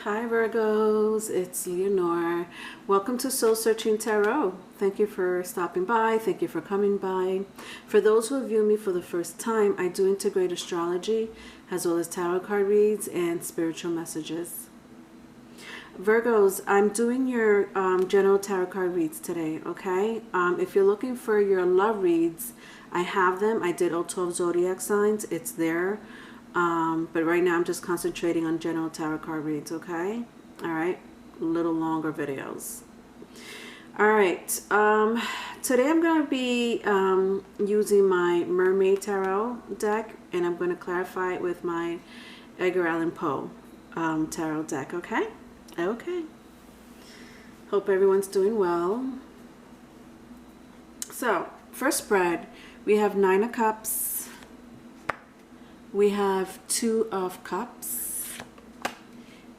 Hi Virgos, it's Leonor. Welcome to Soul Searching Tarot. Thank you for stopping by. Thank you for coming by. For those who view me for the first time, I do integrate astrology as well as tarot card reads and spiritual messages. Virgos, I'm doing your general tarot card reads today, okay? If you're looking for your love reads, I have them. I did all 12 zodiac signs. It's there. But right now I'm just concentrating on general tarot card reads, okay? All right, little longer videos. All right, today I'm going to be using my Mermaid Tarot deck, and I'm going to clarify it with my Edgar Allan Poe tarot deck, okay? Okay. Hope everyone's doing well. So, first spread, we have 9 of Cups. We have 2 of Cups,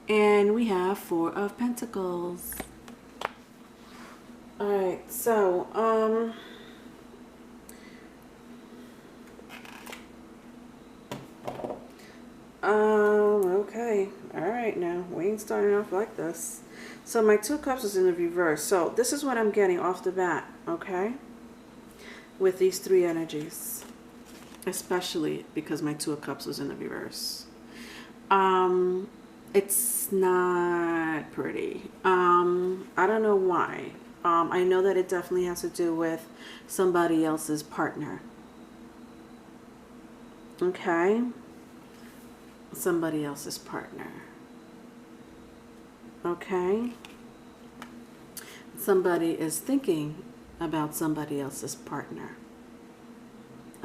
and we have 4 of Pentacles. All right, so okay, all right, now we ain't starting off like this. So my 2 Cups is in the reverse. So this is what I'm getting off the bat, okay, with these 3 energies. Especially because my 2 of Cups was in the reverse. It's not pretty. I don't know why. I know that it definitely has to do with somebody else's partner. Okay? Somebody else's partner. Okay? Somebody is thinking about somebody else's partner.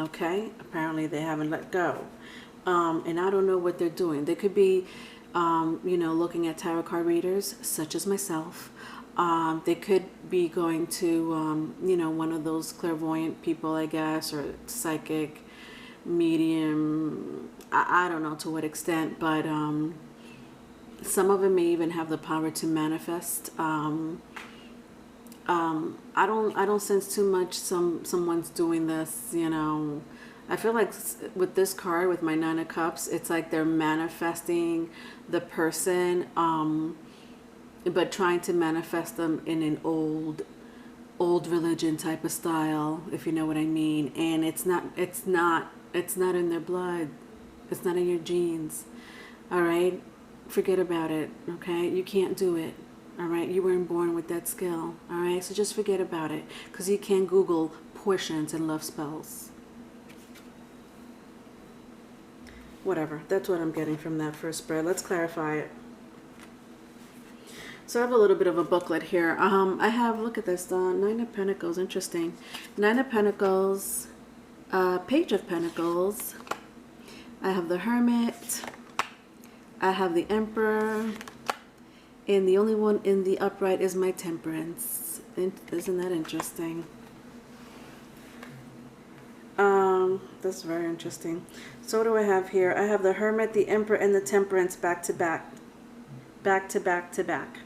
Okay, apparently they haven't let go, and I don't know what they're doing. They could be, you know, looking at tarot card readers such as myself. They could be going to, you know, one of those clairvoyant people, I guess, or psychic, medium. I don't know to what extent, but some of them may even have the power to manifest. I don't sense too much someone's doing this, you know. I feel like with this card, with my 9 of Cups, it's like they're manifesting the person, but trying to manifest them in an old religion type of style, if you know what I mean. And it's not in their blood. It's not in your genes. All right, forget about it. Okay, you can't do it. All right, you weren't born with that skill. All right, so just forget about it, because you can Google portions and love spells. Whatever, that's what I'm getting from that first spread. Let's clarify it. So I have a little bit of a booklet here. I have, look at this, 9 of Pentacles, interesting. 9 of Pentacles, Page of Pentacles. I have the Hermit. I have the Emperor. And the only one in the upright is my Temperance. Isn't that interesting? That's very interesting. So what do I have here? I have the Hermit, the Emperor, and the Temperance back to back. Back to back to back.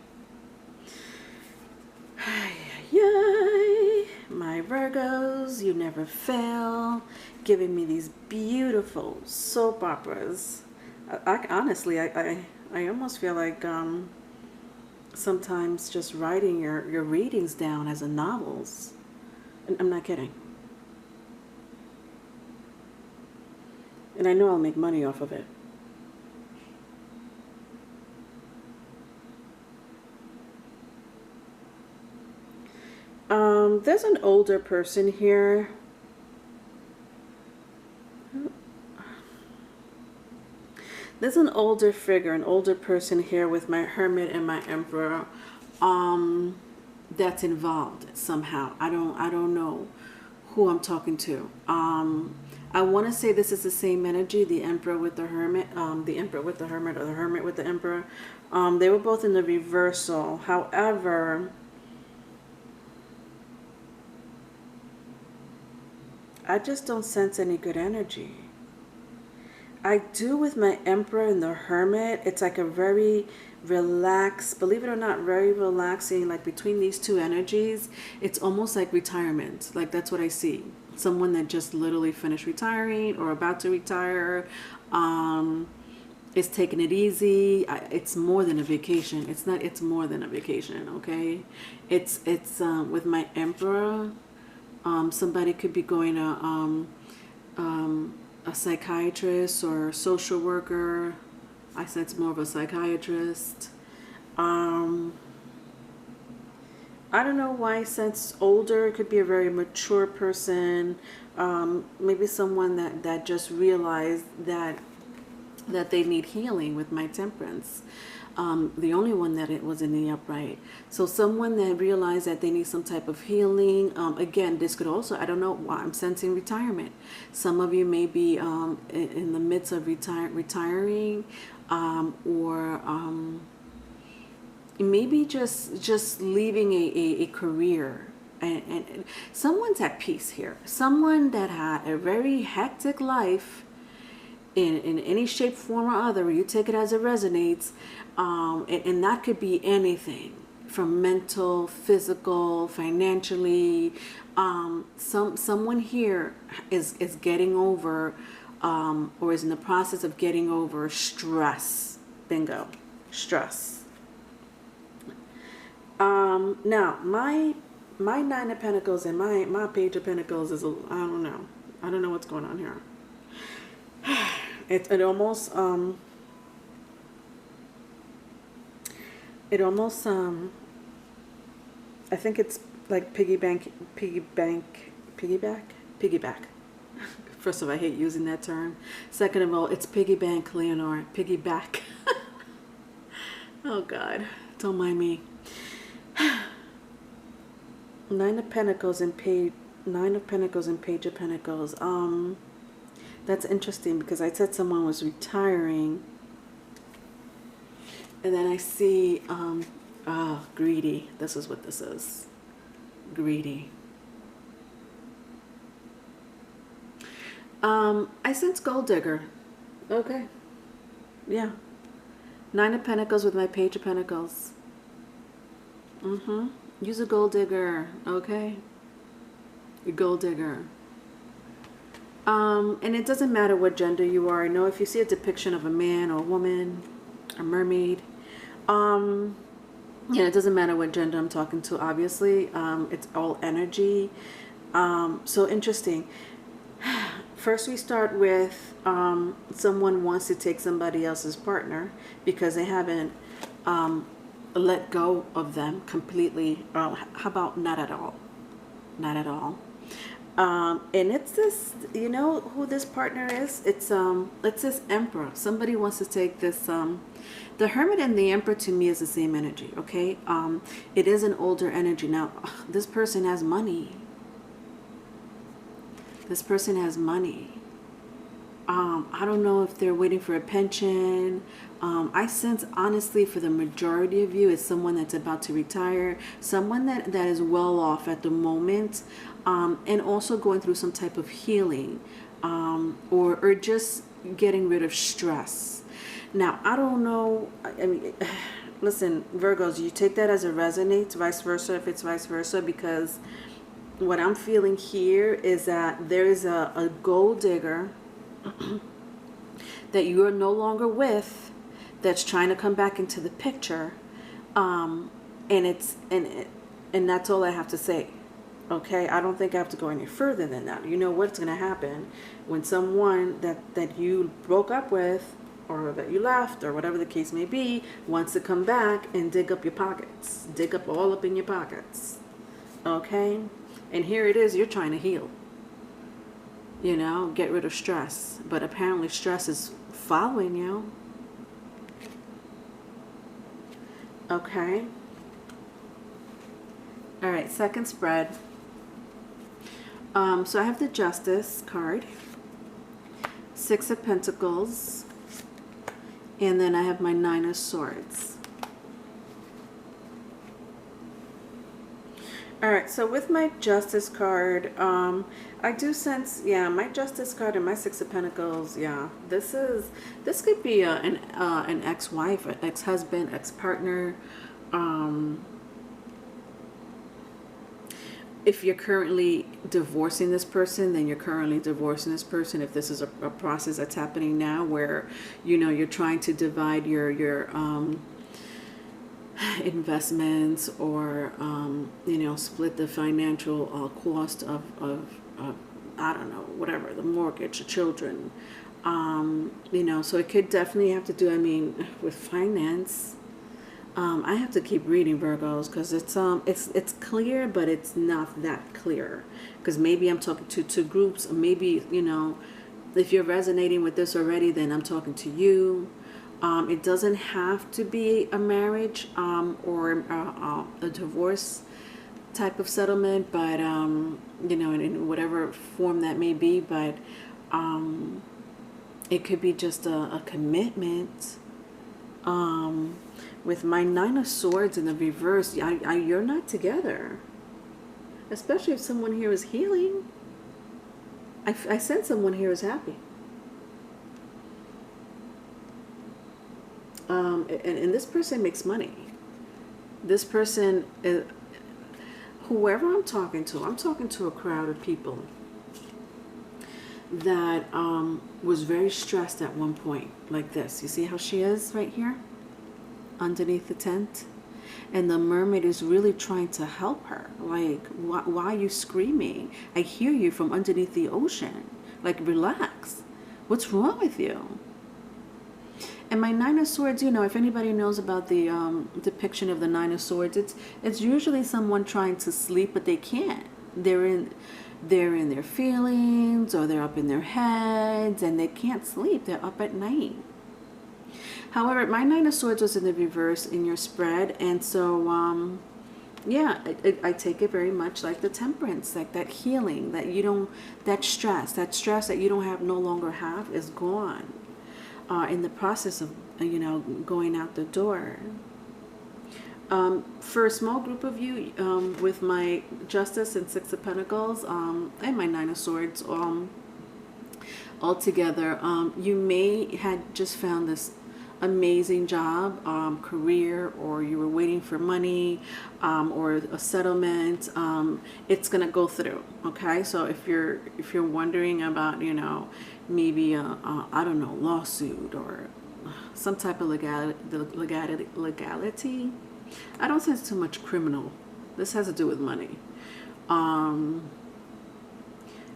Yay! My Virgos, you never fail. Giving me these beautiful soap operas. Honestly, I almost feel like sometimes just writing your readings down as a novels. And I'm not kidding. And I know I'll make money off of it. There's an older person here. There's an older figure, an older person here with my Hermit and my Emperor, that's involved somehow. I don't know who I'm talking to. I want to say this is the same energy, the Emperor with the Hermit, the Emperor with the Hermit, or the Hermit with the Emperor. They were both in the reversal. However, I just don't sense any good energy. I do with my Emperor and the Hermit. It's like a very relaxed, believe it or not, very relaxing, like between these 2 energies, it's almost like retirement. Like that's what I see. Someone that just literally finished retiring or about to retire. It's taking it easy. It's more than a vacation. It's not. It's more than a vacation. Okay, it's with my Emperor. Somebody could be going to a psychiatrist or a social worker. I sense more of a psychiatrist. I don't know why I sense older. It could be a very mature person. Maybe someone that just realized that they need healing with my Temperance. The only one that it was in the upright. So someone that realized that they need some type of healing. Again, this could also, I don't know why I'm sensing retirement. Some of you may be in the midst of retiring, or maybe just leaving a career. And someone's at peace here. Someone that had a very hectic life in any shape, form, or other. You take it as it resonates. And that could be anything from mental, physical, financially. Someone here is getting over, or is in the process of getting over stress. Bingo. Stress. Now, my Nine of Pentacles and my Page of Pentacles is, I don't know. I don't know what's going on here. It almost I think it's like piggyback. First of all, I hate using that term. Second of all, it's piggyback, Leonor. Piggyback. Oh God, don't mind me. Nine of Pentacles and Page of Pentacles. That's interesting because I said someone was retiring, and then I see greedy. This is what this is. Greedy. I sense gold digger. Okay. Yeah. Nine of Pentacles with my Page of Pentacles. Use a gold digger. Okay. A gold digger. And it doesn't matter what gender you are. I know if you see a depiction of a man or a woman, a mermaid, yeah, it doesn't matter what gender I'm talking to, obviously. It's all energy. So interesting. First we start with someone wants to take somebody else's partner because they haven't let go of them completely. How about not at all? Not at all. And it's this, you know who this partner is? It's this Emperor. Somebody wants to take this, the Hermit and the Emperor to me is the same energy, okay? It is an older energy. Now, this person has money. This person has money. I don't know if they're waiting for a pension. I sense, honestly, for the majority of you, it's someone that's about to retire, someone that is well off at the moment, and also going through some type of healing, or just getting rid of stress. Now, I don't know. I mean, listen, Virgos, you take that as it resonates, vice versa, if it's vice versa, because what I'm feeling here is that there is a gold digger that you are no longer with, that's trying to come back into the picture, and that's all I have to say. Okay, I don't think I have to go any further than that. You know what's going to happen when someone that you broke up with, or that you left, or whatever the case may be, wants to come back and dig up your pockets, dig up all up in your pockets. Okay, and here it is, you're trying to heal. You know, get rid of stress. But apparently stress is following you. Okay. All right, second spread. So I have the Justice card, Six of Pentacles, and then I have my Nine of Swords. All right, so with my Justice card, I do sense, yeah, my Justice card and my Six of Pentacles, yeah, this could be an ex-wife, an ex-husband, ex-partner, if you're currently divorcing this person, then you're currently divorcing this person. If this is a process that's happening now where, you know, you're trying to divide your investments, or you know, split the financial cost of I don't know, whatever, the mortgage, the children, you know, so it could definitely have to do, I mean, with finance. I have to keep reading, Virgos, because it's clear, but it's not that clear, because maybe I'm talking to two groups, or maybe, you know, if you're resonating with this already, then I'm talking to you. It doesn't have to be a marriage or a divorce type of settlement, but you know, in whatever form that may be, but it could be just a commitment. With my Nine of Swords in the reverse, you're not together, especially if someone here is healing. I sense someone here is happy. And this person makes money. This person, whoever I'm talking to a crowd of people that was very stressed at one point, like this. You see how she is right here underneath the tent? And the mermaid is really trying to help her. Like, why are you screaming? I hear you from underneath the ocean. Like, relax. What's wrong with you? And my Nine of Swords, you know, if anybody knows about the depiction of the Nine of Swords, it's usually someone trying to sleep, but they can't. They're in their feelings, or they're up in their heads, and they can't sleep. They're up at night. However, my Nine of Swords was in the reverse in your spread, and so yeah, I take it very much like the Temperance, like that healing, that you don't, that stress that you don't have, no longer have, is gone. In the process of, you know, going out the door. For a small group of you, with my Justice and Six of Pentacles, and my Nine of Swords, all together, you may had just found this amazing job, career, or you were waiting for money, or a settlement. It's gonna go through. Okay, so if you're wondering about, you know, maybe I don't know, lawsuit or some type of legality. I don't sense too much criminal. This has to do with money.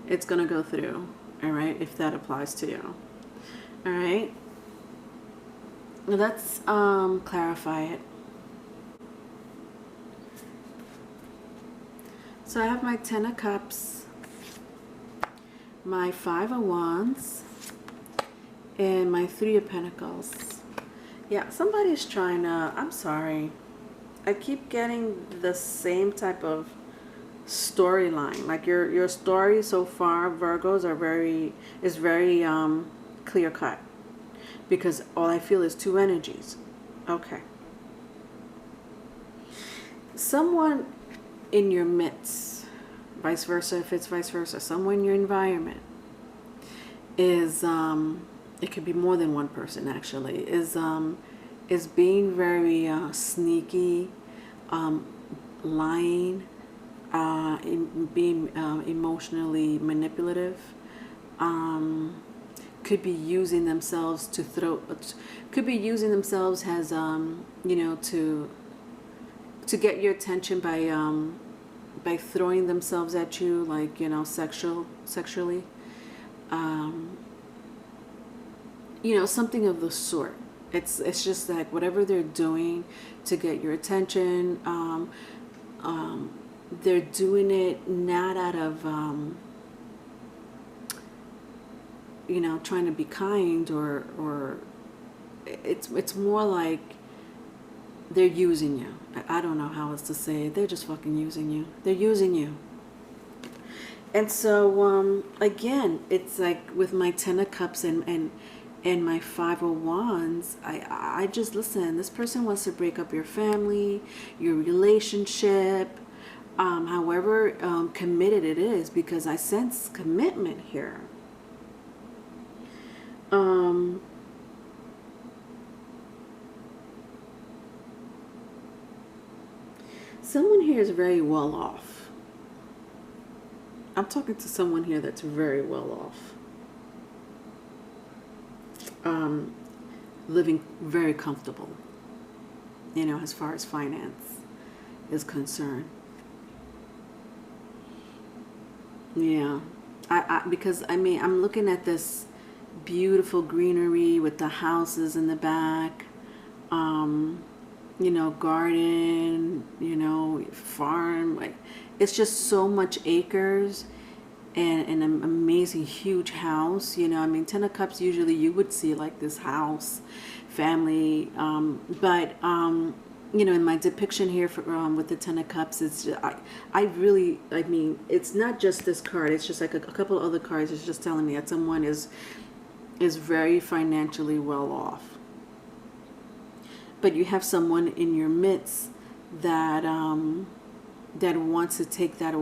It's gonna go through. All right, if that applies to you. All right. Let's clarify it. So I have my Ten of Cups, my Five of Wands, and my Three of Pentacles. Yeah, somebody's trying to, I'm sorry, I keep getting the same type of storyline. Like your story so far, Virgos, is very clear cut. Because all I feel is two energies. Okay. Someone in your midst, vice versa, if it's vice versa, someone in your environment is, it could be more than one person actually, is being very sneaky, lying, being emotionally manipulative, could be using themselves to could be using themselves as, you know, to get your attention by throwing themselves at you, like, you know, sexually, you know, something of the sort. It's just like whatever they're doing to get your attention, they're doing it not out of you know, trying to be kind, or it's more like they're using you. I don't know how else to say it. They're just fucking using you. They're using you. And so again, it's like with my Ten of Cups and my Five of Wands, I just, listen, this person wants to break up your family, your relationship, however committed it is, because I sense commitment here. Someone here is very well off. I'm talking to someone here that's very well off. Living very comfortable, you know, as far as finance is concerned. Yeah. Because I mean, I'm looking at this beautiful greenery with the houses in the back, you know, garden, you know, farm. Like, it's just so much acres and an amazing huge house. You know, I mean, Ten of Cups, usually you would see like this house, family, but you know, in my depiction here for, with the Ten of Cups, it's just, I really, I mean, it's not just this card. It's just like a couple of other cards. It's just telling me that someone is very financially well off. But you have someone in your midst that that wants to take that.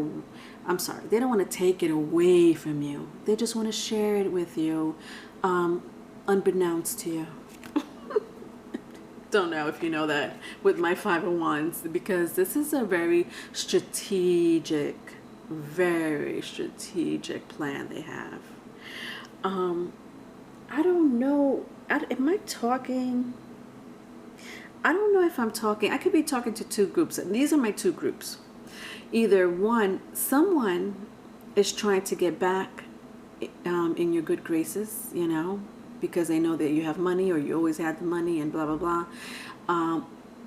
I'm sorry, they don't want to take it away from you. They just want to share it with you, unbeknownst to you. Don't know if you know that with my Five of Wands, because this is a very strategic plan they have. I don't know. Am I talking? I don't know if I'm talking. I could be talking to two groups. And these are my two groups. Either one, someone is trying to get back in your good graces, you know, because they know that you have money or you always had the money and blah, blah, blah.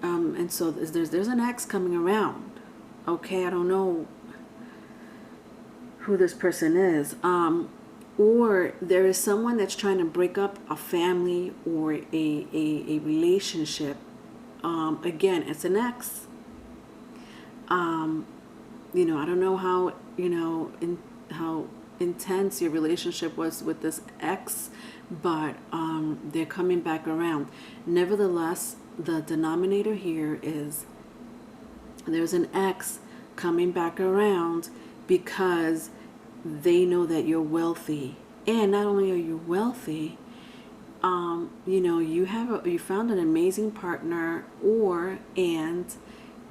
And so there's an ex coming around. Okay, I don't know who this person is. Or there is someone that's trying to break up a family or a relationship. Again, it's an ex. You know, I don't know how, you know, how intense your relationship was with this ex, but they're coming back around. Nevertheless, the denominator here is there's an ex coming back around because they know that you're wealthy. And not only are you wealthy, you know, you found an amazing partner, and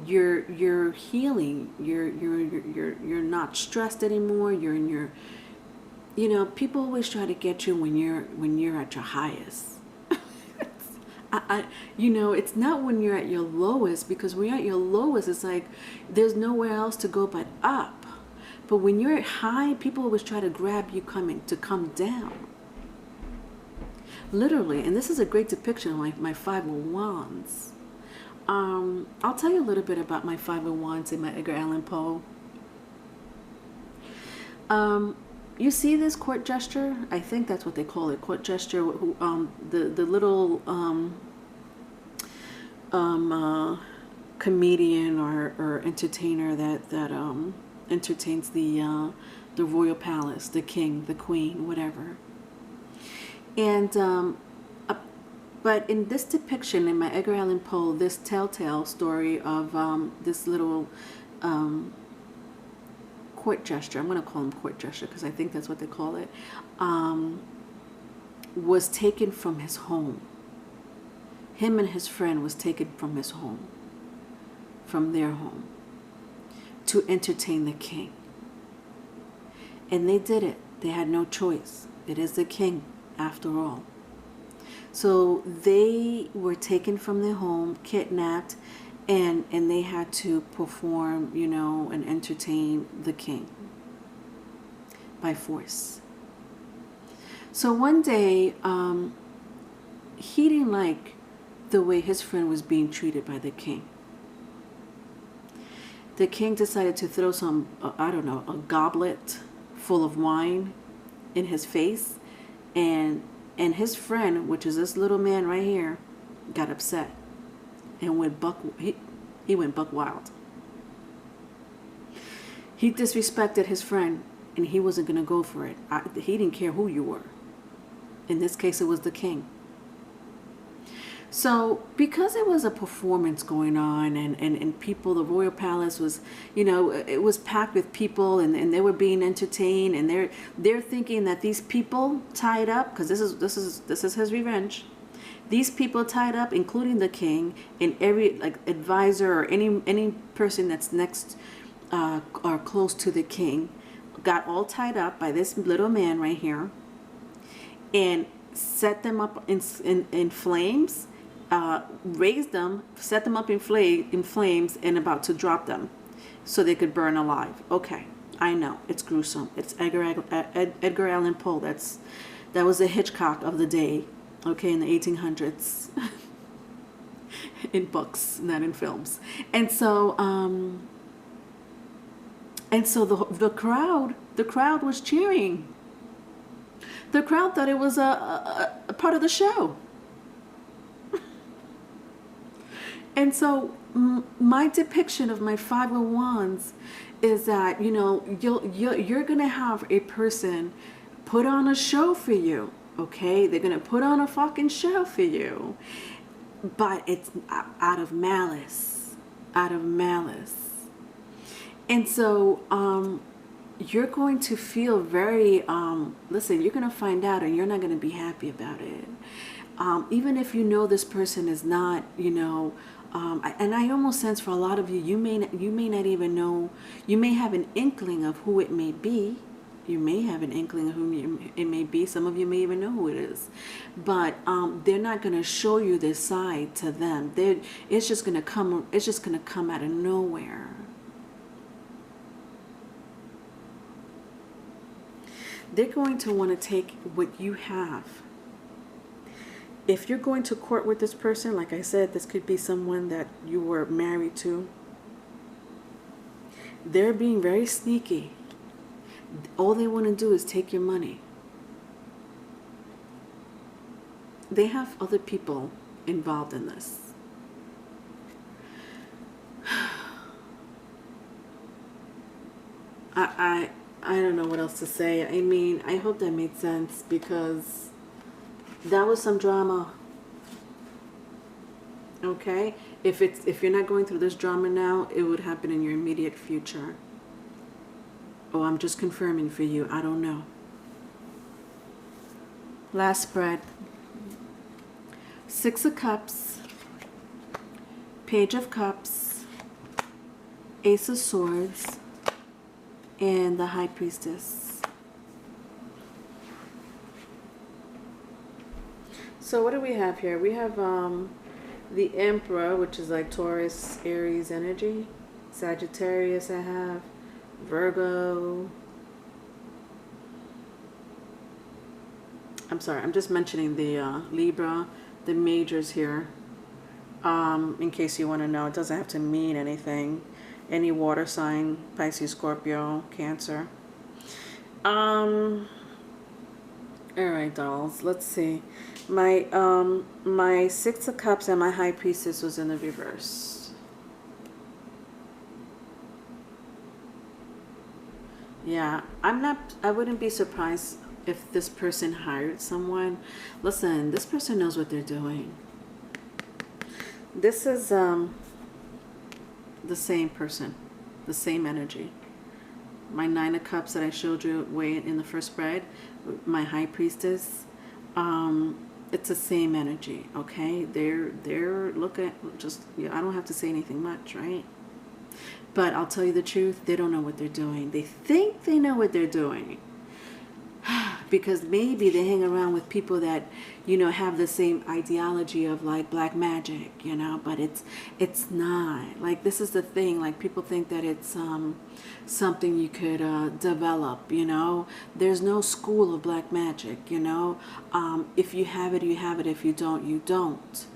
you're healing. You're not stressed anymore. You're in your, you know, people always try to get you when you're at your highest. You know, it's not when you're at your lowest, because when you're at your lowest, it's like there's nowhere else to go but up. But when you're at high, people always try to grab you to come down. Literally, and this is a great depiction of my Five of Wands. I'll tell you a little bit about my Five of Wands in my Edgar Allan Poe. You see this court gesture? I think that's what they call it, court gesture. The little comedian or entertainer that entertains the royal palace, the king, the queen, whatever. And but in this depiction, in my Edgar Allan Poe, this telltale story of this little court gesture, I'm going to call him court gesture because I think that's what they call it, was taken from his home. Him and his friend was taken from his home, from their home, to entertain the king. And they did it. They had no choice. It is the king, after all. So they were taken from their home, kidnapped, and they had to perform, you know, and entertain the king by force. So one day, he didn't like the way his friend was being treated by the king. The king decided to throw some, I don't know, a goblet full of wine in his face, and his friend, which is this little man right here, got upset and went he went buck wild. He disrespected his friend, and he wasn't going to go for it. He didn't care who you were. In this case, it was the king. So because it was a performance going on, and people, the royal palace was, you know, it was packed with people, and they were being entertained, and they're thinking that these people tied up, because this is his revenge. These people tied up, including the king, and every like advisor or any person that's next or close to the king, got all tied up by this little man right here and set them up in flames, raised them, set them up in flames, and about to drop them so they could burn alive. Okay, I know, it's gruesome. It's Edgar Allan Poe. That was the Hitchcock of the day, okay, in the 1800s. In books, not in films. And so the crowd was cheering. The crowd thought it was a part of the show. And so my depiction of my Five of Wands is that, you know, you're gonna have a person put on a show for you, okay? They're gonna put on a fucking show for you, but it's out of malice, And so you're going to feel very, listen, you're going to find out and you're not going to be happy about it. Even if you know this person is not, you know, and I almost sense for a lot of you, you may not even know, you may have an inkling of who it may be. You may have an inkling of who it may be. Some of you may even know who it is. But they're not going to show you this side to them. It's just going to come out of nowhere. They're going to want to take what you have. If you're going to court with this person, like I said, this could be someone that you were married to. They're being very sneaky. All they want to do is take your money. They have other people involved in this. I don't know what else to say. I mean, I hope that made sense, because that was some drama. Okay? If you're not going through this drama now, it would happen in your immediate future. Oh, I'm just confirming for you. I don't know. Last spread. Six of Cups, Page of Cups, Ace of Swords, and the High Priestess. So what do we have here? We have the Emperor, which is like Taurus, Aries energy. Sagittarius I have. Virgo. I'm sorry, I'm just mentioning the Libra, the majors here. In case you want to know, it doesn't have to mean anything. Any water sign, Pisces, Scorpio, Cancer. All right, dolls. Let's see. My Six of Cups and my High Priestess was in the reverse. Yeah, I wouldn't be surprised if this person hired someone. Listen, this person knows what they're doing. This is the same person, the same energy. My Nine of Cups that I showed you way in the first spread, my High Priestess, it's the same energy, okay? They're looking, just, yeah, I don't have to say anything much, right? But I'll tell you the truth, they don't know what they're doing. They think they know what they're doing. Because maybe they hang around with people that, you know, have the same ideology of like black magic, you know, but it's not. Like, this is the thing, like people think that it's something you could develop, you know. There's no school of black magic, you know. If you have it, you have it. If you don't, you don't.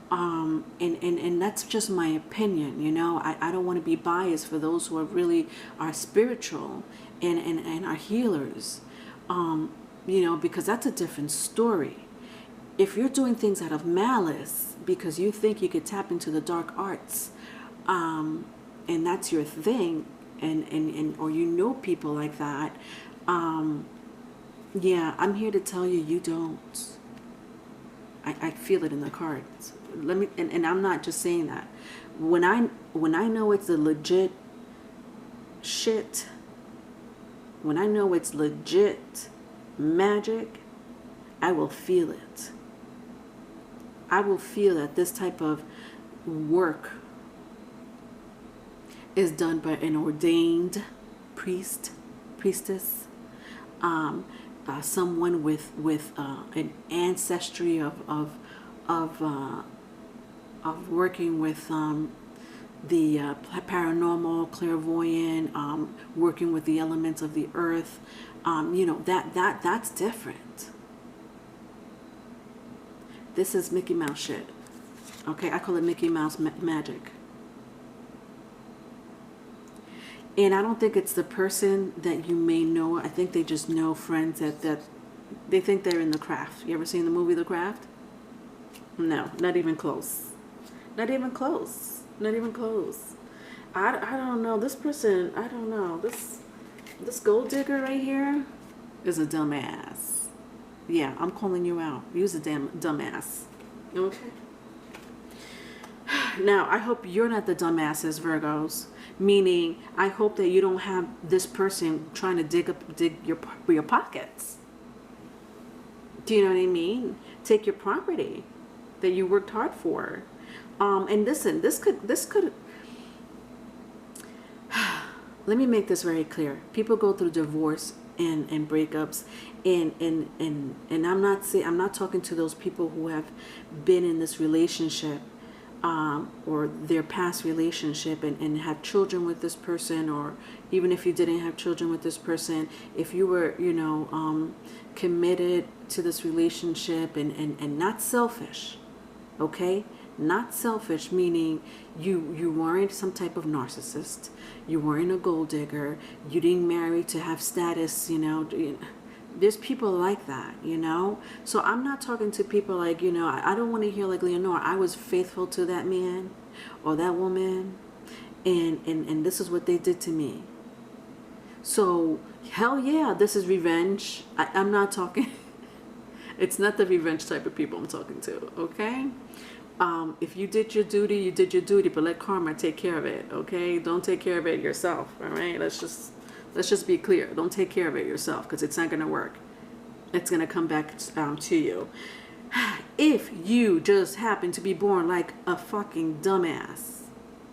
And that's just my opinion, you know. I don't want to be biased for those who are spiritual and are healers, you know, because that's a different story. If you're doing things out of malice because you think you could tap into the dark arts, and that's your thing, and or you know people like that, yeah, I'm here to tell you, you don't. I feel it in the cards. Let me, and I'm not just saying that. When I know it's a legit shit, when I know it's legit magic, I will feel it. I will feel that this type of work is done by an ordained priest, priestess, someone with an ancestry of working with the paranormal, clairvoyant, working with the elements of the earth. You know, that's different. This is Mickey Mouse shit. Okay, I call it Mickey Mouse magic. And I don't think it's the person that you may know. I think they just know friends that they think they're in the craft. You ever seen the movie The Craft? No, not even close. Not even close. Not even close. I don't know. This person, I don't know. This gold digger right here is a dumbass. Yeah, I'm calling you out. You's a damn dumbass. Okay? Now, I hope you're not the dumbasses, Virgos. Meaning, I hope that you don't have this person trying to dig your pockets. Do you know what I mean? Take your property that you worked hard for. And listen, this could. Let me make this very clear. People go through divorce and breakups, and I'm not talking to those people who have been in this relationship. Or their past relationship and have children with this person, or even if you didn't have children with this person, if you were, you know, committed to this relationship and not selfish, okay? Not selfish, meaning you weren't some type of narcissist, you weren't a gold digger, you didn't marry to have status, you know. There's people like that, you know. So I'm not talking to people like, you know, I don't want to hear like Leonor, I was faithful to that man or that woman, and this is what they did to me. So hell yeah, this is revenge. I'm not talking it's not the revenge type of people I'm talking to, okay? If you did your duty, you did your duty, but let karma take care of it, okay? Don't take care of it yourself, all right? Let's just be clear. Don't take care of it yourself, because it's not going to work. It's going to come back to you. If you just happen to be born like a fucking dumbass,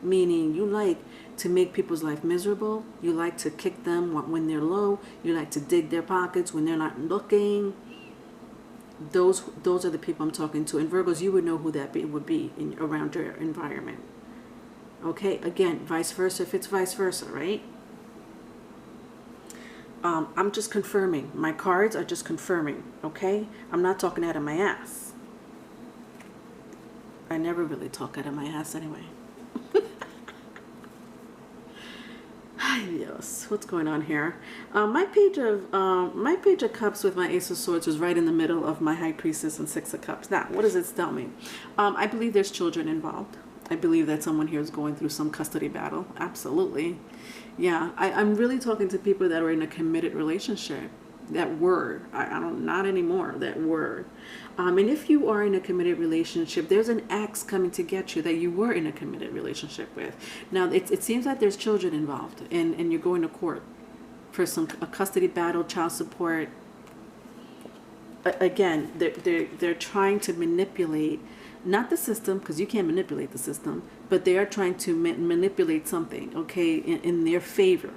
meaning you like to make people's life miserable, you like to kick them when they're low, you like to dig their pockets when they're not looking, those are the people I'm talking to. And Virgos, you would know who that would be around your environment. Okay, again, vice versa if it's vice versa, right? I'm just confirming. My cards are just confirming, okay? I'm not talking out of my ass. I never really talk out of my ass anyway. Yes, what's going on here? My page of cups with my Ace of Swords was right in the middle of my High Priestess and Six of Cups. Now, what does it tell me? I believe there's children involved. I believe that someone here is going through some custody battle. Absolutely. Yeah, I'm really talking to people that are in a committed relationship. That word, I don't, not anymore, that word. And if you are in a committed relationship, there's an ex coming to get you that you were in a committed relationship with. Now, it seems like there's children involved, and you're going to court for a custody battle, child support. Again, they're trying to manipulate, not the system, because you can't manipulate the system, but they are trying to manipulate something, okay, in their favor,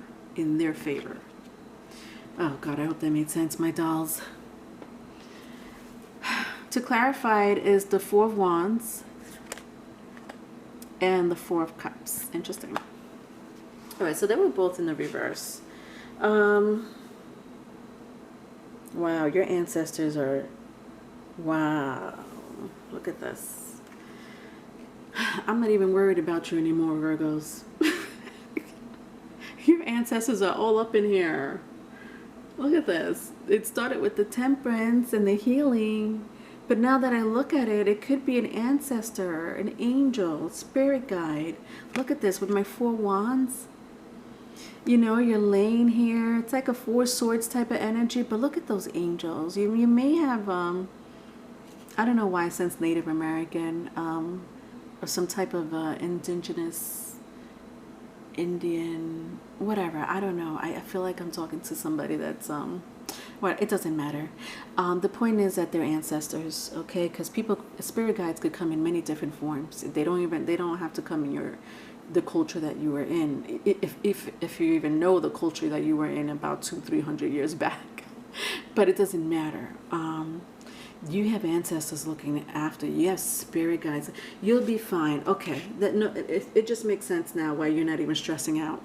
Oh God, I hope that made sense, my dolls. To clarify, it is the Four of Wands and the Four of Cups. Interesting. All right, so they were both in the reverse. Wow, your ancestors are, wow, look at this. I'm not even worried about you anymore, Virgos. Your ancestors are all up in here. Look at this. It started with the temperance and the healing, but now that I look at it, it could be an ancestor, an angel, spirit guide. Look at this with my Four Wands. You know, you're laying here. It's like a Four Swords type of energy, but look at those angels. You may have, I don't know why I sense Native American, or some type of indigenous Indian, whatever. I don't know. I feel like I'm talking to somebody that's well, it doesn't matter. The point is that they're ancestors, okay? Because spirit guides could come in many different forms. They don't have to come in the culture that you were in, if you even know the culture that you were in about 200-300 years back. But it doesn't matter. You have ancestors looking after you. You have spirit guides. You'll be fine. Okay, it just makes sense now why you're not even stressing out.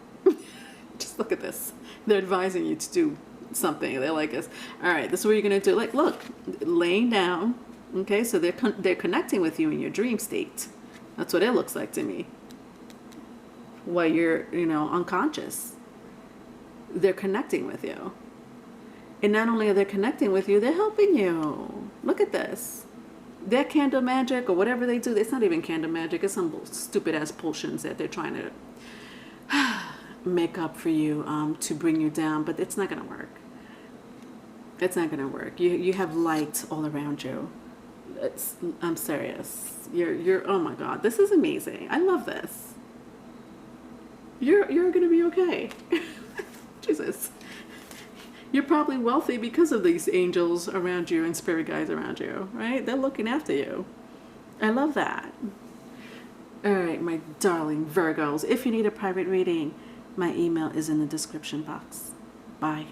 Just look at this. They're advising you to do something. They're like, all right, this is what you're gonna do. Like, look, laying down. Okay, so they're connecting with you in your dream state. That's what it looks like to me. While you're, unconscious, they're connecting with you. And not only are they connecting with you, they're helping you. Look at this. Their candle magic or whatever they do, it's not even candle magic. It's some stupid ass potions that they're trying to make up for you to bring you down. But it's not going to work. It's not going to work. You have light all around you. I'm serious. You're oh my God, this is amazing. I love this. You're going to be okay. Jesus. You're probably wealthy because of these angels around you and spirit guides around you, right? They're looking after you. I love that. All right, my darling Virgos, if you need a private reading, my email is in the description box. Bye.